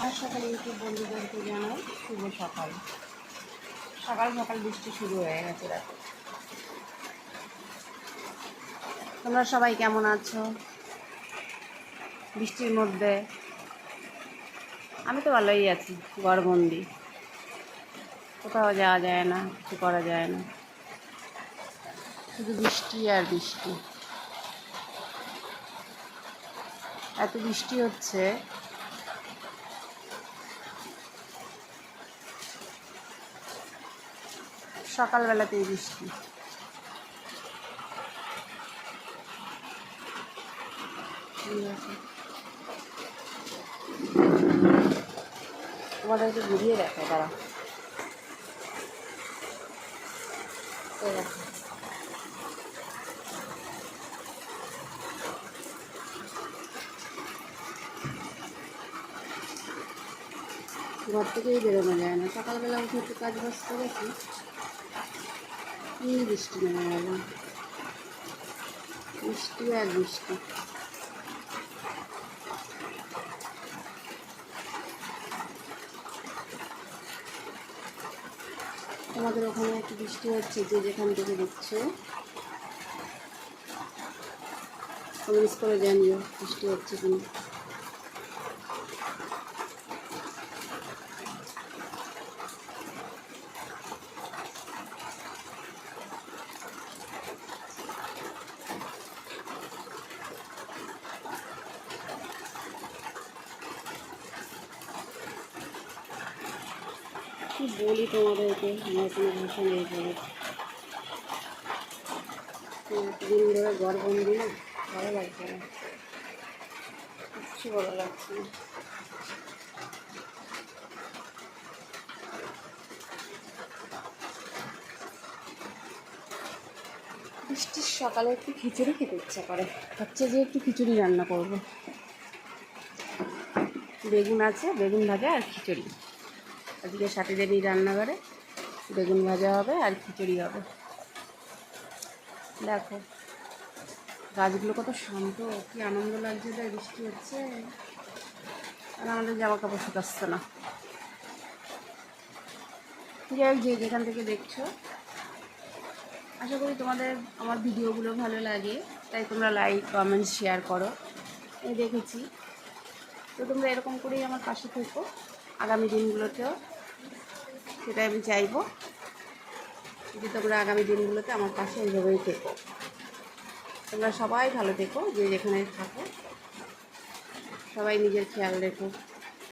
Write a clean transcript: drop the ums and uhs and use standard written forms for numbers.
আর সকালে ইউটিউব বন্ধুদেরকে জানাই শুভ সকাল। সকাল সকাল বৃষ্টি শুরু হয়ে গেছে রাতে। তোমরা সবাই কেমন আছো বৃষ্টির মধ্যে? আমি তো ভালোই আছি, ঘরবন্দি, কোথাও যাওয়া যায় না, কিছু করা যায় না, শুধু বৃষ্টি আর বৃষ্টি। এত বৃষ্টি হচ্ছে, সকালবেলাতেই বৃষ্টি। তোমাদেরকে ঘুরিয়ে দেখো তারা। ঘর থেকেই বেরোনো যায় না। সকালবেলা উঠে একটু কাজ বাজ করেছি, বৃষ্টি নেমে গেল। বৃষ্টি আর বৃষ্টি। তোমাদের ওখানে একটু বৃষ্টি হচ্ছে, যে যেখান থেকে দেখছো কমেন্টস করে জানিও বৃষ্টি হচ্ছে কিনা। কি বলি তোমাদেরকে, আমার কোনো ভাষা নেই বলে। দিন ধরে ঘরবন্দি না, ভালো লাগছে না, কিচ্ছু ভালো লাগছে না। বৃষ্টির সকালে একটু খিচুড়ি খেতে ইচ্ছা করে, হচ্ছে যে একটু খিচুড়ি রান্না করব। বেগুন আছে, বেগুন ভাজা আর খিচুড়ি। আজকে সাথীদেবী রান্নাঘরে বেগুন ভাজা হবে আর খিচুড়ি হবে। দেখো গাছগুলো কত শান্ত, কি আনন্দ লাগছে, তাই বৃষ্টি হচ্ছে আর আমাদের জামা কাপড় শুকাচ্ছে না। যাই হোক, যে যেখান থেকে দেখছো, আশা করি তোমাদের আমার ভিডিওগুলো ভালো লাগে, তাই তোমরা লাইক কমেন্ট শেয়ার করো। এই দেখেছি তো, তোমরা এরকম করেই আমার পাশে থেকো আগামী দিনগুলোতেও, সেটাই আমি চাইবো যে তোমরা আগামী দিনগুলোতে আমার পাশে এইভাবেই থেকো। তোমরা সবাই ভালো থেকো, যে যেখানে থাকো, সবাই নিজের খেয়াল রেখো।